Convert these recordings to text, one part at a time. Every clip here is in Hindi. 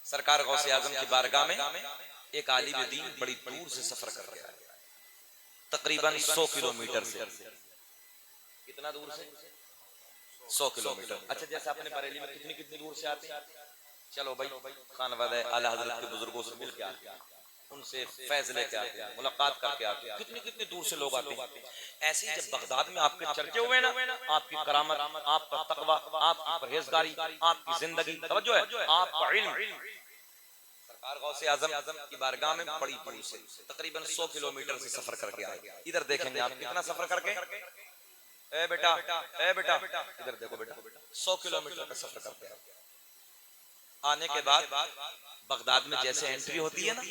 सरकार गौसे आजम की बारगाह में एक आलिम दीन बड़ी दूर से सफर करके आया, तकरीबन 100 किलोमीटर से। कितना दूर से? 100 किलोमीटर। अच्छा, जैसे अपने बरेली में कितनी कितनी दूर से आते हैं, चलो भाई खानवादा आला हजरत के बुजुर्गों से मिल के आते हैं, उनसे फैज लेके आते हैं, मुलाकात करके आते हैं, कितनी कितनी दूर से लोग आते हैं। ऐसे ही जब बगदाद में आपके चर्चे हुए ना, आपकी करामत, आपका तकवा, आपकी परहेजगारी, आपकी जिंदगी, तवज्जो है, आपका इल्म, सरकार गौसे आजम की बारगाह में बड़ी दूर से तकरीबन 100 किलोमीटर से सफर करके आए। इधर देखेंगे आप कितना सफर करके, ए बेटा, ए बेटा, इधर देखो बेटा, 100 किलोमीटर का सफर करके आए। आने के बाद बगदाद में जैसे एंट्री होती है ना,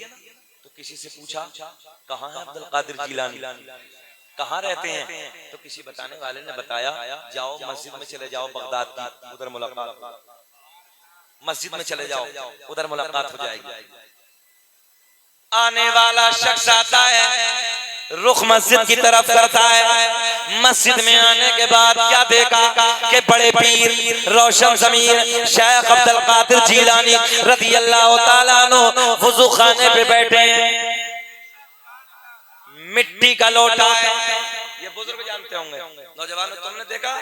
तो किसी से पूछा कहाँ है अब्दुल कादिर जिलानी, कहाँ रहते हैं? तो किसी बताने वाले ने बताया, जाओ मस्जिद में चले जाओ बगदाद की, उधर मुलाकात, मस्जिद में चले जाओ, उधर मुलाकात हो जाएगी। आने वाला शख्स आता है, रुख मस्जिद की तरफ करता है। मस्जिद में आने के बाद क्या देखा कि बड़े पीर रोशन ज़मीर शेख अब्दुल कादिर जिलानी रज़ी अल्लाह ताला अन्हु वुज़ू खाने पे बैठे हैं। मिट्टी का लोटा है, ये बुजुर्ग जानते होंगे, नौजवानों तुमने देखा,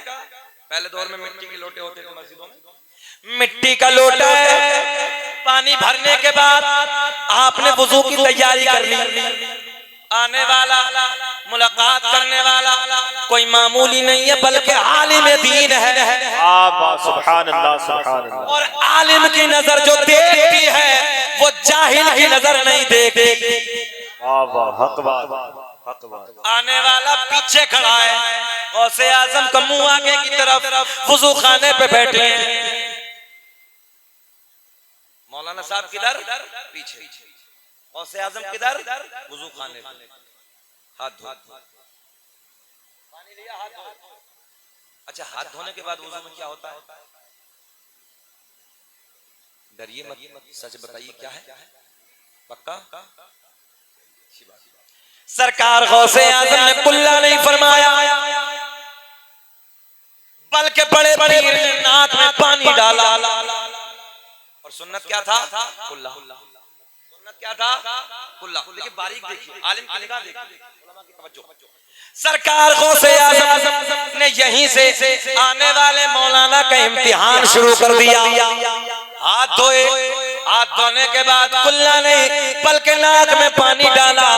पहले दौर में मिट्टी के लोटे होते थे मस्जिदों में। मिट्टी का लोटा है, पानी भरने के बाद आपने वुज़ू की तैयारी कर ली। आने वाला, मुलाकात करने वाला कोई मामूली नहीं है, बल्कि आलिम दीन है। सुभान अल्लाह, सुभान अल्लाह। और आलिम की नजर जो देखती है वो जाहिल की नजर नहीं देखती। आने वाला पीछे खड़ा है, गौसे आजम का मुंह आगे की तरफ, वुज़ू खाने पे बैठे हैं। मौलाना साहब किधर? पीछे। गौसे आजम किधर? वुज़ू खाने पे, हाथ धो, पानी लिया, हाथ धो। अच्छा, हाथ धोने के बाद वुज़ू में क्या होता है? डरिए मत, सच बताइए क्या है? पक्का? सरकार गौसे आजम ने कुल्ला नहीं फरमाया, बल्कि बड़े बड़े नाक में पानी डाला। और सुन्नत क्या था? कुल्ला। सुन्नत क्या था? कुल्ला। लेकिन बारीक देखिए, आलिम की निगाह देखिए, उलमा की तवज्जो। सरकार गौसे आजम ने यहीं से आने वाले मौलाना का इम्तिहान शुरू कर दिया। हाथ धोए, हाथ धोने के बाद कुल्ला नहीं बल्कि नाक में पानी डाला।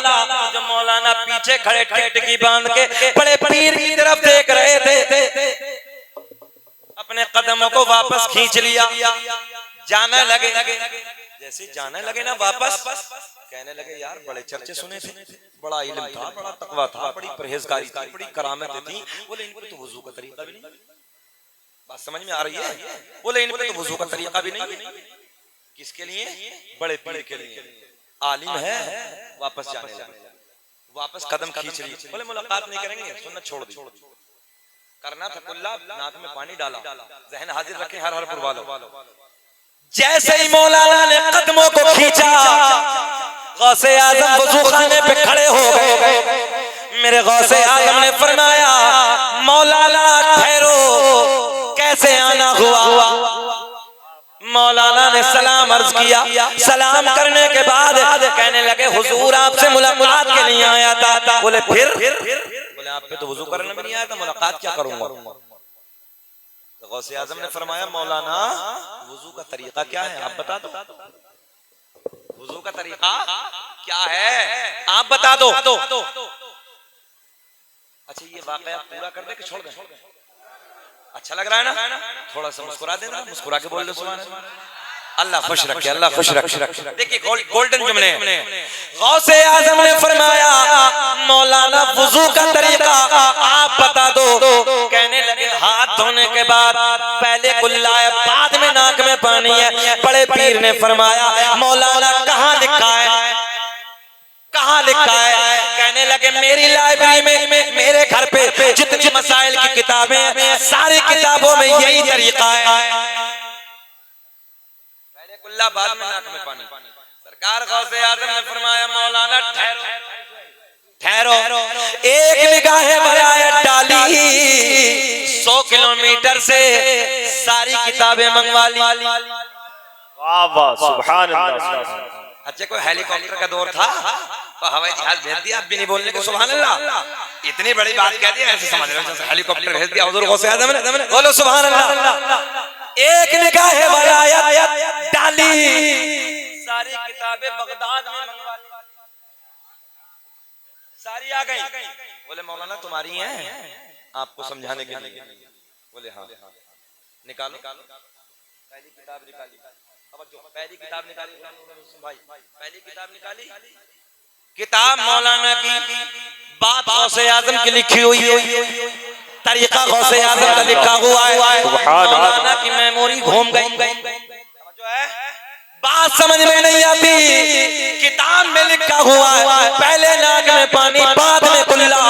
जो मौलाना पीछे खड़े टिकटिकी बांध के बड़े पीर की तरफ देख रहे थे, अपने कदमों को वापस खींच लिया, जाने लगे। जैसे जाने लगे ना वापस, कहने लगे यार बड़े चर्चे सुने थे, बड़ा इल्म था, बड़ा तकवा था, बड़ी परहेजगारी थी, बड़ी करामतें थी। बोले इन पे तो वुज़ू का तरीका भी नहीं। बात समझ में आ रही है? बोले इन पे तो वुज़ू का तरीका भी नहीं। किसके लिए? बड़े पीर के लिए। आलिम है, वापस जाने लगे, वापस कदम खींच लिए। बोले मुलाकात नहीं करेंगे, सुन्नत छोड़ दी। करना था कुल्ला, नाक में पानी डाला। ज़हन हाजिर रखें हर हर पुरवालो। जैसे ही मौलाना ने कदमों को खींचा, गौसे आजम वुज़ू खाने पे खड़े हो गए। मेरे गौसे आजम ने फरमाया, मौलाना ठहरो, कैसे आना हुआ? मौलाना ने सलाम अर्ज किया। सलाम करने के बाद कहने लगे हुजूर आपसे मुलाकात के लिए आया था। बोले फिर? बोले आप पे तो वुज़ू करने में नहीं आया था, मुलाकात क्या करूंगा? तो गौसे आजम ने फरमाया, मौलाना वुज़ू का तरीका क्या है, आप बता दो। वुज़ू का तरीका क्या है, आप बता दो। अच्छा, ये वाकया पूरा कर दे कि छोड़ दें? अच्छा लग रहा है ना? थोड़ा सा मुस्कुरा देना, मुस्कुरा के बोल दो सुभान अल्लाह। अल्लाह खुश रखे, अल्लाह खुश रखे। देखिए गोल्डन जुमले। गौसे आजम ने फरमाया, मौलाना वुज़ू का तरीका आप बता दो। कहने लगे हाथ धोने के बाद पहले कुल्ला है, बाद में नाक में पानी है। बड़े पीर ने फरमाया, मौलाना कहाँ लिखा है, कहाँ लिखा है? कहने लगे मेरी लाइब्रेरी में, मेरे घर पे जितनी मसाइल की किताबें हैं, सारी किताबों में यही तरीका है। पहले कुल्ला, बाद में नाक में पानी। सरकार गौसे आजम ने फरमाया, मौलाना ठहरो, एक निगाह बराए डाली, 100 किलोमीटर से सारी किताबें मंगवा ली। वाह वाह सुभान अल्लाह। अच्छा कोई हेलीकॉप्टर का दौर था तो हवाई जहाज भेज दिया, आप भी नहीं बोलने को सुभान अल्लाह। इतनी बड़ी बात कह दी, ऐसे समझ रहे हो जैसे हेलीकॉप्टर भेज दिया हुजूर गौसे आज़म ने। बोलो सुभान अल्लाह। एक निगाह वलायत डाली, सारी किताबें बगदाद में मंगवा ली, सारी आ गई। बोले मौलाना तुम्हारी हैं, आपको समझाने के लिए। बोले हाँ निकालो। पहली किताब निकाली, अब जो पहली किताब निकाली भाई, पहली किताब निकाली, किताब मौलाना की बात गौसे आज़म की लिखी हुई है, तरीका गौसे आज़म का लिखा हुआ है। मौलाना की मेमोरी घूम गई, जो है बात समझ में नहीं आती। किताब में लिखा हुआ है पहले नाक में पानी बाद में कुल्ला।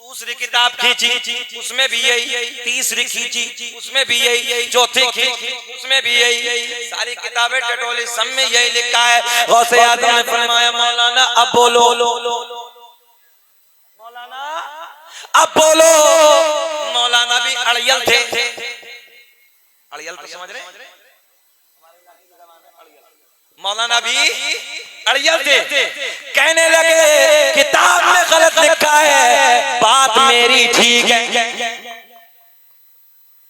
दूसरी किताब खींची उसमें भी यही, तीसरी खींची उसमें भी यही, चौथी खींची उसमें भी यही, सारी किताबें टटोली, सब में यही लिखा है। गौसे आज़म ने फरमाया मौलाना अब बोलो, मौलाना अब बोलो। मौलाना भी अड़ियल थे, अड़ियल तो समझ रहे, मौलाना भी अड़ियल थे। कहने लगे किताब में गलत लिखा है, बात मेरी ठीक है।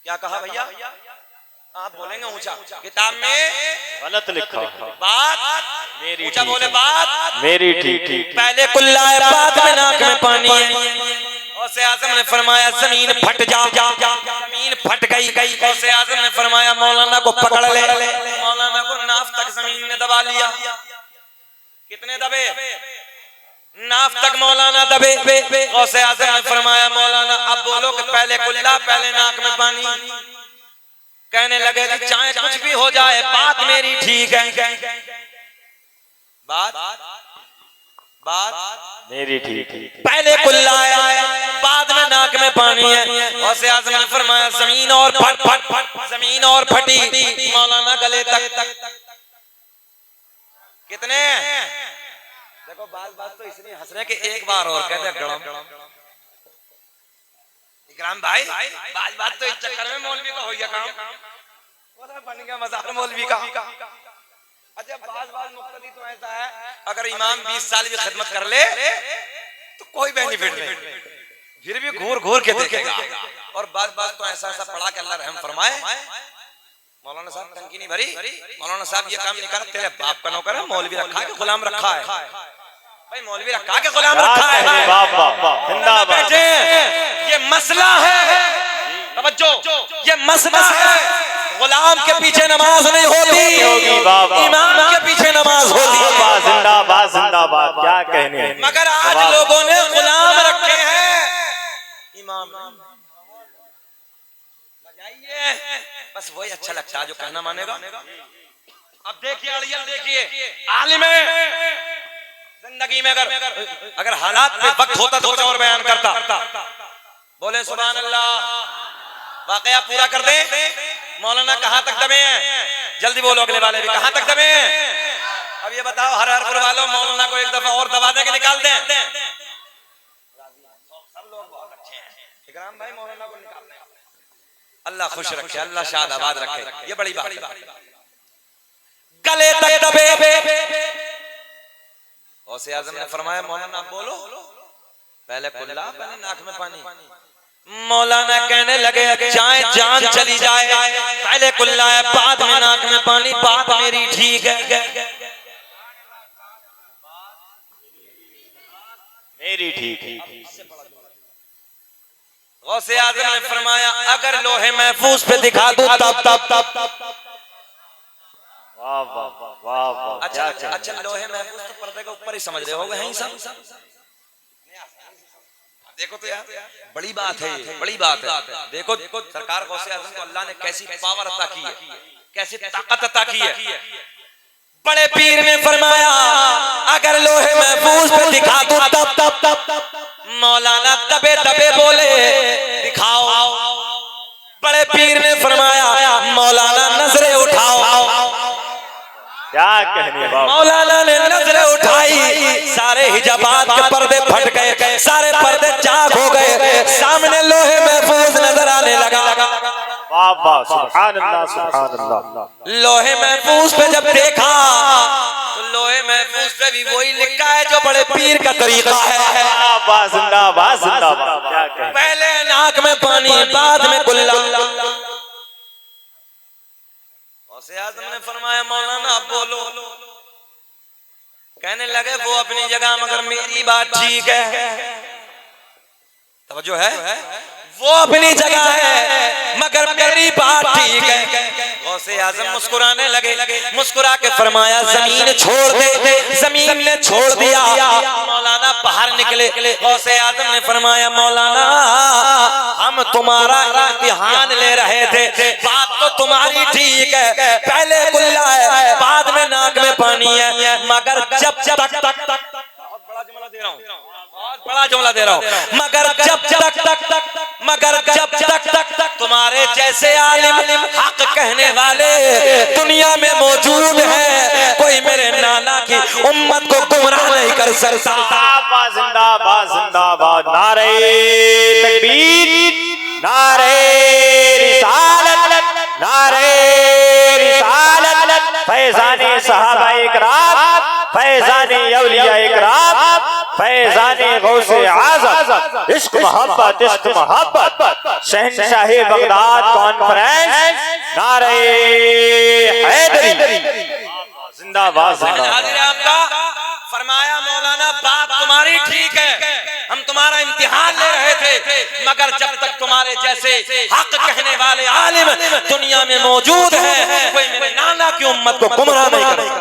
क्या कहा भैया, आप बोलेंगे ऊंचा, किताब में गलत लिखा, बात मेरी ऊंचा बोले, बात मेरी ठीक। पहले कुल्ला है बाद में नाक में पानी है। गौसे आज़म ने फरमाया जमीन फट जा, जमीन फट गई। गौसे आज़म ने फरमाया मौलाना को पकड़ ले। मौलाना को नाफ तक जमीन ने दबा लिया। कितने दबे, नाफ तक मौलाना दबे। गौसे आज़म ने फरमाया मौलाना अब बोलो कि पहले कुल्ला पहले नाक में पानी। कहने लगे कि चाहे कुछ भी हो जाए बात मेरी ठीक है, बात मेरी ठीक। पहले कुल्ला आया बाद में नाक में पानी है। गौसे आज़म ने फरमाया जमीन और फट, जमीन और फटी, मौलाना गले तक। कितने देखो बात तो इसलिए हंस रहे कि एक बार और कहते हैं इकराम भाई, बात तो इस चक्कर में मौलवी का हो गया काम, बन गया मज़ार मौलवी का। अच्छा बाज मुक्तदी तो ऐसा है, अगर इमाम 20 साल भी खिदमत कर ले तो कोई बेनिफिट नहीं, फिर भी घूर के देखेगा। और बात तो ऐसा पढ़ा के अल्लाह रहम फरमाए। मौलाना साहब टंकी नहीं भरी, मौलाना साहब ये काम नहीं कर, तेरे बाप का नौकर है, मौलवी रखा है कि गुलाम रखा है? भाई मौलवी रखा के गुलाम रखा है। ये मसला है, तवज्जो, ये मसला है। गुलाम के पीछे नमाज नहीं होती, इमाम के पीछे नमाज होती है। जिंदाबाद जिंदाबाद, क्या कहने। मगर आज लोगों ने गुलाम रखे हैं, इमाम बजाइए, बस वही अच्छा लगता है जो कहना मानेगा। अब देखिए अड़ियल, देखिए आलिम जिंदगी में अगर हालात पे वक्त होता तो कुछ और बयान करता। बोले सुभान अल्लाह। वाकया पूरा कर दे। मौलाना कहाँ तक दबे हैं, जल्दी बोलो, अगले वाले भी कहाँ तक दबे हैं। अब ये बताओ, हर करवा लो, मौलाना को एक दफा और दबा दे के निकाल दें। सब लोग बहुत अच्छे हैं, इकराम भाई मौलाना को निकाल दें। अल्लाह खुश रखे, अल्लाह शाद आबाद रखे, ये बड़ी बात है। गले तक दबे। गौसे आज़म ने फरमाया मौलाना बोलो, पहले कुल्ला पहले नाक में पानी। मौलाना कहने लगे चाहे जान चली जाए पहले कुल्ला है बाद में नाक में पानी, बात मेरी ठीक है, मेरी ठीक। गौसे आज़म ने फरमाया अगर लोहे महफूज पे दिखा दूं तब। वाह वाह वाह वाह। अच्छा लोहे महफूज तो पर्दे के ऊपर ही समझ रहे होगे, हैं सब। देखो तो यार बड़ी बात है, बड़ी बात है। देखो सरकार गौसे आज़म को अल्लाह ने कैसी पावर अता की है, कैसी ताकत अता की है। बड़े पीर ने फरमाया अगर लोहे महफूज पे दिखा दूं तब। मौलाना दबे दबे बोले दिखाओ। बड़े पीर ने फरमाया मौलाना नजरें उठाओ। क्या कहने बाबा। मौलाना ने नजरें उठाई, सारे हिजाबात के पर्दे फट गए, सारे पर्दे चाक हो गए, सामने लोहे महफूज नजर आने लगा। वाह वाह सुभान अल्लाह। लोहे महफूज पे जब देखा तो लोहे महफूज पे भी वही लिखा है जो बड़े पीर का तरीका है। वाह जिंदाबाद जिंदाबाद। क्या कहें, पहले नाक में पानी बाद में कुल्ला। गौसे आज़म ने फरमाया मौलाना आप बोलो। कहने लगे वो अपनी जगह मगर मेरी बात ठीक है। तवज्जो है, वो अपनी जगह है मगर मेरी बात ठीक है। गौसे आज़म मुस्कुराने लगे, मुस्कुरा के फरमाया जमीन छोड़ दे। जमीन ने छोड़ दिया। मौलाना बाहर निकले। गौसे आज़म ने फरमाया मौलाना हम तुम्हारा इम्तिहान ले रहे थे। बात तो तुम्हारी ठीक है, पहले कुल्ला है बाद में नाक में पानी है, मगर जब तक बहुत बड़ा जुमला दे रहा हूँ, बहुत बड़ा जुमला दे रहा हूँ, मगर जब तक तुम्हारे जैसे आलिम हक कहने वाले दुनिया में मौजूद है, कोई मेरे नाना की उम्मत को गुमराह नहीं कर सकता। जिंदाबाद जिंदाबाद। नारे तकबीर, नारे रिसालत, नारे रिसालत। फैज़ाने सहाबाए किराम, फैज़ाने औलियाए किराम, फैज़ाने गौसे आज़म। इश्क मोहब्बत, इश्क मोहब्बत। शहंशाहे बगदाद कॉन्फ्रेंस, नारे हैदरी। जिंदाबाद जिंदाबाद। आपका फरमाया मौलाना बात तुम्हारी ठीक है, हम तुम्हारा इम्तिहान ले रहे थे, मगर जब तक तुम्हारे जैसे हक कहने वाले आलिम दुनिया में मौजूद है, कोई मेरे नाना की उम्मत को गुमराह नहीं करेगा।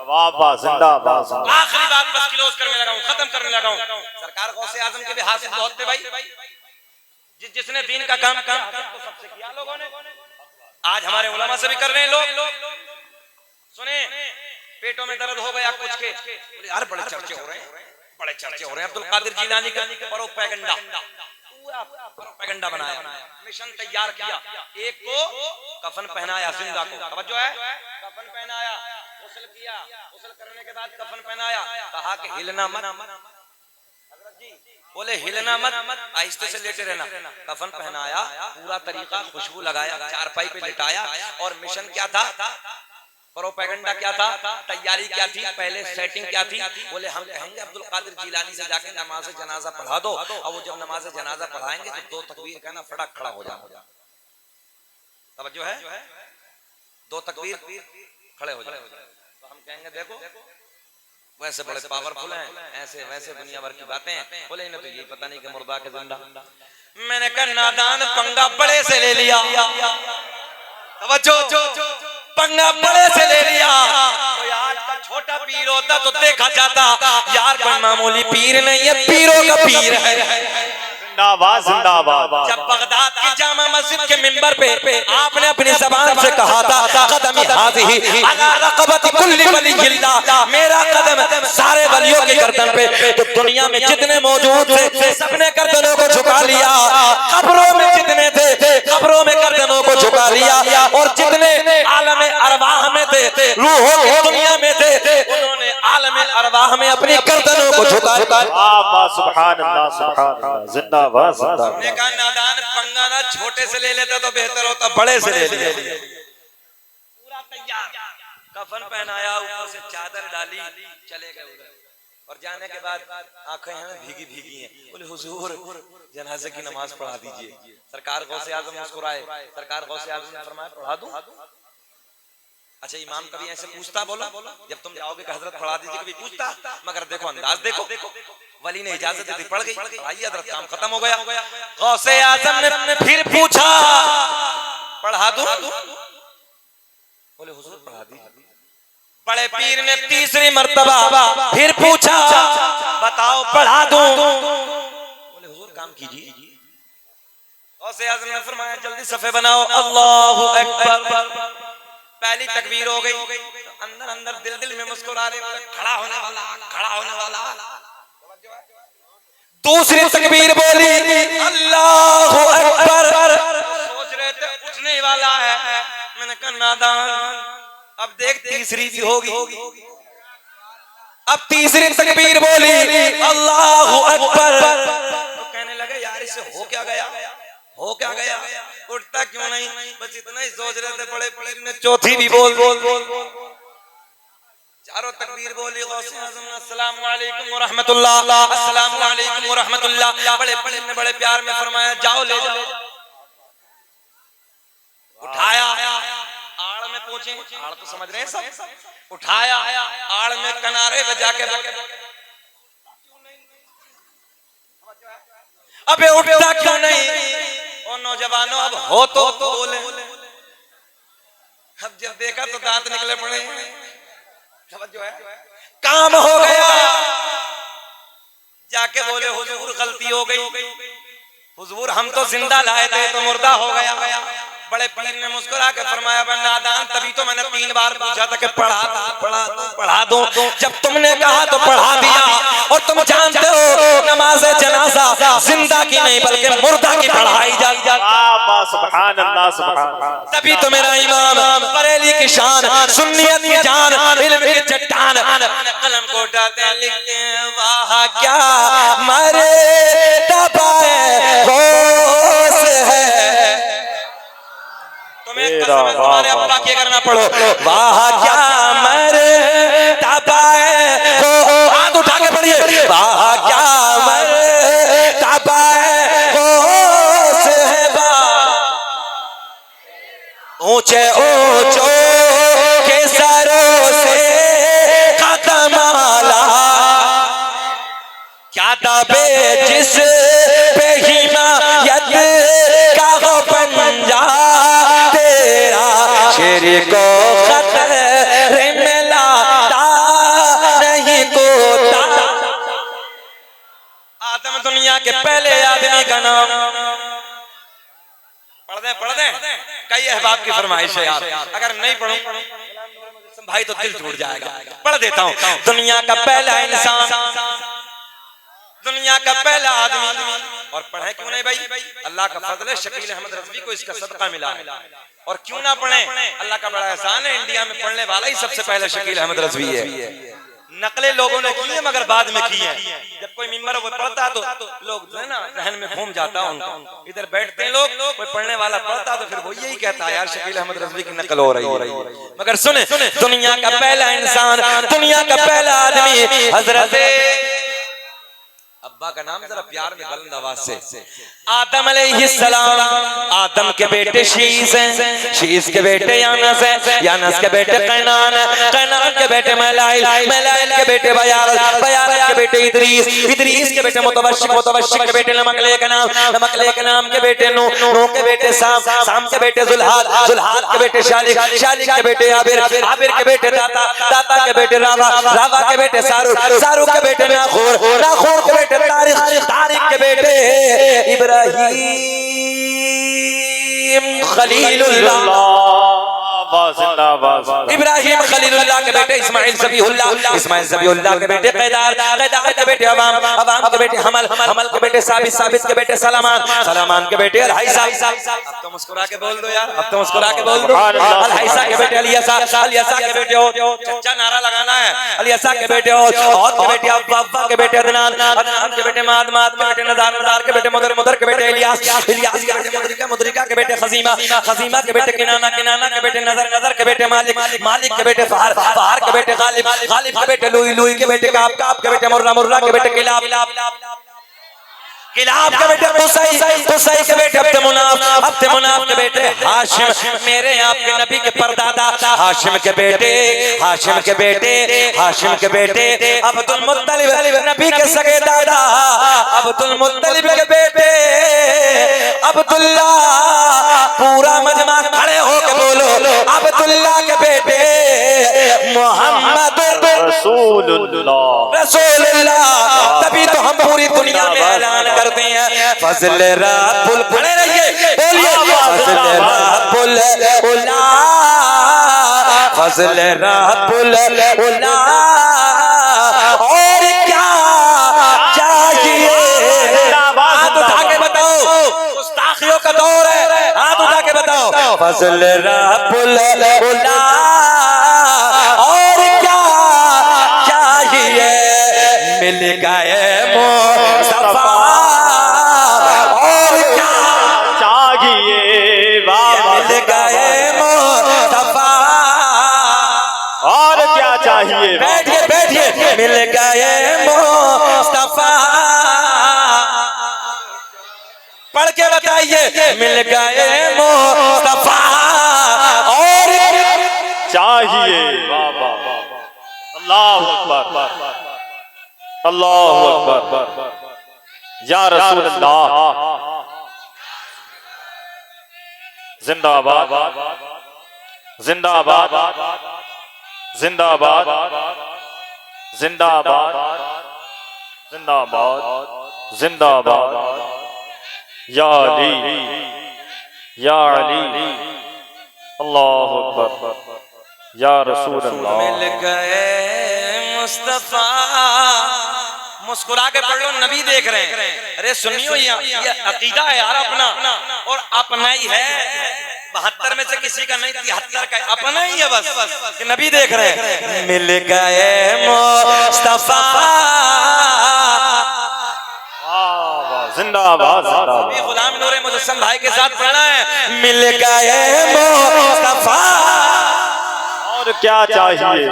वाह जिंदाबाद। आखिरी बात बस क्लोज करने लगा हूं, खत्म करने लगा हूं। सरकार गौसे आज़म के भी हासिल बहुत थे भाई। जिसने दीन का काम तो सबसे किया लोगों ने, आज हमारे उलमा से भी कर रहे हैं लोग। सुने, पेटों में दर्द हो गया कुछ के, यार बड़े चर्चे हो रहे हैं, बड़े चर्चे हो रहे हैं। अब्दुल कादिर जिलानी का प्रोपेगेंडा, पूरा प्रोपेगेंडा बनाया, मिशन तैयार किया। एक को कफन पहनाया, जिंदा को, तवज्जो है, कफन पहनाया, गुस्ल किया, गुस्ल करने के बाद कफन पहनाया, कहा कि हिलना मत। हज़रत जी बोले हिलना मत, आहिस्ते से लेटे रहना। कफन पहनाया, पूरा तरीका, खुशबू लगाया, चारपाई पे लिटाया। और मिशन क्या था, प्रोपेगेंडा क्या था, तैयारी क्या थी, पहले सेटिंग क्या थी। बोले हम कहेंगे अब्दुल कादिर जिलानी से जाके नमाज जनाजा पढ़ा दो, और वो जब नमाज जनाजा पढ़ाएंगे तो दो तकबीर कहना, फटाक खड़ा हो जाओ। तवज्जो है, दो तकबीर खड़े हो जाओ। तो हम कहेंगे देखो वैसे बड़े पावरफुल हैं, ऐसे वैसे दुनिया भर की बातें हैं। बोले इन्हें तो ये पता नहीं कि मुर्दा के जिंदा। मैंने कहा नादान पंगा बड़े से ले लिया, पंगा बड़े से ले लिया। तो आज का छोटा पीर होता तो देखा जाता यार कोई मामूली पीर नहीं है, पीरों का पीर है। जिंदाबाद जिंदाबाद। जब बगदाद की जामा मस्जिद के मिंबर पे आपने अपनी ज़बान से कहा था कदमी हाज़िही अला रक़बति कुल्ली वलिय्यिल्लाह, मेरा कदम सारे वलियों के गर्दन पे। तो दुनिया में जितने मौजूद थे सबने गर्दनों को झुका लिया, कब्रों में जितने थे कब्रों में गर्दनों को झुका लिया, और जितने आलम अरवाह में थे, रूहों की दुनिया में थे, उन्होंने आलम अरवाह में अपनी गर्दनों को झुका लिया। सुभान अल्लाह सुभान अल्लाह। जिंदाबाद जिंदाबाद। हमने कहा नादान पंगा ना छोटे से ले लेता तो बेहतर होता, बड़े से ले लिया। पूरा तैयार, कफन पहनाया, ऊपर से चादर डाली, चले गए उधर। और जाने के बाद आंखें हैं भीगी भीगी हैं। बोले हुजूर जनाजे की नमाज पढ़ा दीजिए। सरकार गौसे आज़म मुस्कुराए, सरकार गौसे आज़म ने फरमाया पढ़ा दूं। अच्छा इमाम कभी ऐसे पूछता, बोला जब तुम जाओगे कि हजरत पढ़ा दीजिए, कभी पूछता? मगर देखो अंदाज देखो, वली ने इजाजत दी, पढ़ गई, आइए हजरत काम खत्म हो गया। गौसे आज़म ने फिर पूछा पढ़ा दूं? बोले हुजूर पढ़ा दीजिए। बड़े पीर ने तीसरी मर्तबा फिर पूछा बताओ पढ़ा दूं? बोले हुजूर काम कीजिए। गौसे आज़म ने फरमाया जल्दी सफे बनाओ, अल्लाहु अकबर। पहली तकबीर हो गई, अंदर अंदर दिल दिल में मुस्कुरा रहे, खड़ा होने वाला, खड़ा होने वाला। दूसरी तकबीर बोली अल्लाहु अकबर, सोच रहे थे उठने वाला है। मैंने कहा नादान अब देख तीसरी भी होगी। अब तीसरी तकबीर बोली अल्लाहु अकबर, तो कहने लगे यार इसे हो क्या गया, हो क्या गया, उठता क्यों नहीं, बस इतना ही सोच रहे थे। बड़े पीर ने चौथी भी बोल चारों तकबीर बोली, गौसे आज़म अस्सलामु अलैकुम व रहमतुल्लाह, अस्सलामु अलैकुम व रहमतुल्लाह। बड़े पीर ने बड़े प्यार में फरमाया जाओ ले जाओ। उठाया, आड़ में पहुंचे, आड़ तो समझ रहे हैं सब, उठाया, आड़ में किनारे बजा के, अबे उठता क्यों नहीं, ओ नौजवानों अब हो तो बोले। अब जब देखा तो दांत निकले पड़े, काम हो गया। जाके बोले हुजूर गलती हो गई, हुजूर हम तो जिंदा लाए थे तो मुर्दा हो गया। बड़े पीर ने मुस्कुरा के फरमाया नादान, तभी तो मैंने 3 बार पूछा था कि पढ़ा दो। जब तुमने कहा तो पढ़ा दिया। और तुम जानते हो नमाज जनाजा जिंदा की नहीं बल्कि मुर्दा की पढ़ाई जाती। सुभान अल्लाह सुभान अल्लाह। तभी तो मेरा इमाम बरेली की शान, सुन्नियत की जान, इल्म की चट्टान, कलम को उठाते लिखते हैं वाह क्या मरे होश है। तुम्हें कसम है तुम्हारे अब्बा की अगर ना पढ़ो, वाह क्या मरे तबाए हो, हाथ उठा के पढ़िए, वाह क्या मरे तबाए होश है बा, ऊंचे ऊंचो के सरों से कदम आला, क्या दबे जिस पे हिमायत का हो पंजा तेरा, शेर को खतरे में लाता नहीं कोता। आदम दुनिया के पहले आदमी का नाम, पढ़ दे कई अहबाब की फरमाइश है यार, अगर नहीं पढ़ूं भाई तो दिल टूट जाएगा। पढ़ देता हूं, दुनिया का पहला इंसान, दुनिया का पहला आदमी। और पढ़े क्यों नहीं भाई, अल्लाह का फजल है, शकील अहमद रज़वी को इसका सदका मिला है। और क्यों ना पढ़े, अल्लाह का बड़ा एहसान है, इंडिया में पढ़ने वाला ही सबसे पहले शकील अहमद रज़वी है। नकले लोगों ने की है मगर बाद में की है। जब कोई मिंबर वो पढ़ता तो लोग जो है ना जहन में घूम जाता उनका, इधर बैठते हैं लोग, कोई पढ़ने वाला पढ़ता तो फिर वो यही कहता है यार शकील अहमद रज़वी की नकल हो रही है। मगर सुने, दुनिया का पहला इंसान, दुनिया का पहला आदमी हजरत अब्बा का नाम जरा प्यार में बुलंद आवाज से, आदम अलैहिस्सलाम। आदम के बेटे शीस हैं, शीस के बेटे यानस हैं, यानस के बेटे कैनान, कैनान के बेटे मलाइल, मलाइल के बेटे बयारत, बयारत के बेटे इदरीस, इदरीस के बेटे मुतवश्शिक, मुतवश्शिक के बेटे नमकले के नाम, नमकले के नाम के बेटे नूह, नूह के बेटे साम, साम के बेटे जुल्हाद, जुल्हाद के बेटे शालिक, शालिक के बेटे आबिर, आबिर के बेटे दाता, दाता के बेटे रावा, रावा के बेटे सारुक, सारुक के बेटे नाखूर, नाखूर के बेटे तारिक, तारिक के बेटे इब्राहीम खलीलुल्लाह, इब्राहिम खलीलुल्लाह के बेटे इस्माइल ज़बीहुल्लाह, इस्माइल ज़बीहुल्लाह के बेटे कैदार, कैदार के बेटे अवाम, अवाम के बेटे हमल, हमल के बेटे साबित, साबित के बेटे सलामान, सलामान के बेटे अलहैसा। अब तो मुस्कुरा के बोल दो यार, अब तो मुस्कुरा के बोल दो। अलहैसा के बेटे अलियसा, अलियसा के बेटे हो, चच्चा नारा लगाना है, अलियसा के बेटे हो, और के बेटे अब्बा, अब्बा के बेटे अदनान, अदनान के बेटे माद, माद के बेटे नदार, नदार के बेटे मुदर, मुदर के बेटे इलियास, इलियास के बेटे मुदरिका, मुदरिका के बेटे खजीमा, खजीमा के बेटे किनाना, किनाना के बेटे नजर, नजर के बेटे मालिक, मालिक के बेटे फहर, फहर के बेटे गालिब, गालिब के बेटे लुई, लुई के बेटे काब, काब के बेटे मुर्रा, मुर्रा के बेटे किलाब, किलाब के बेटे कुसई, कुसई के बेटे अब्द मुनाफ, अब्द मुनाफ के बेटे हाशिम, मेरे आपके नबी के परदादा हाशिम के बेटे, हाशिम के बेटे, हाशिम के बेटे अब्दुल मुत्तलिब, नबी के सगे दादा अब्दुल मुत्तलिब के बेटे अब्दुल्ला। पूरा मजमा खड़े होकर बोलो, अब्दुल्ला के बेटे मोहम्मद रसूलुल्लाह, रसूलुल्लाह। तभी तो हम पूरी दुनिया में ऐलान करते हैं फजल रब्बुल, खड़े रहिए बोलिए फजल रब्बुल उला, फजल रब्बुल उला। और क्या चाहिए, हाथ उठा के बताओ, गुस्ताखियों का दौर है, हाथ उठा के बताओ फजल रब्बुल उला। और क्या चाहिए, मिल गए मुस्तफा। और क्या चाहिए बैठिए बैठिए मिल गए मुस्तफा पढ़ के बताइए मिल गए मुस्तफा और चाहिए अल्लाह अकबर अल्लाह अकबर या रसूल अल्लाह जिंदाबाद जिंदाबाद जिंदाबाद जिंदाबाद जिंदाबाद जिंदाबाद या अली या अली अल्लाह अकबर या रसूल अल्लाह मिल गए मुस्तफा मुस्कुरा के पढ़ लो नबी देख रहे हैं अरे सुनियो ये अकीदा है यार अपना और अपना ही है 72 में से किसी का नहीं 73 का अपना ही है बस कि नबी देख रहे हैं मिल गए मुस्तफा जिंदाबाद अभी गुलाम नूरे मुजस्सम भाई के साथ पढ़ना है मिल गए मुस्तफा और क्या चाहिए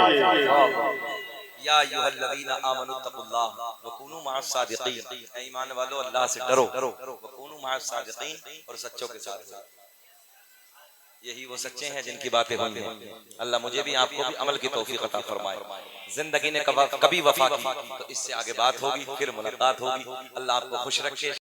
या अय्युहल्लज़ीना आमनू तक़ुल्लाह व कूनू मअस सादिक़ीन ऐ ईमान वालों अल्लाह से डरो व कूनू मअस सादिक़ीन और सच्चों के साथ रहो यही वो सच्चे हैं जिनकी बातें होंगी अल्लाह मुझे भी आपको भी अमल की तौफीक अता फरमाए जिंदगी ने कभी वफा की तो इससे आगे बात होगी फिर मुलाकात होगी अल्लाह आपको खुश रखे।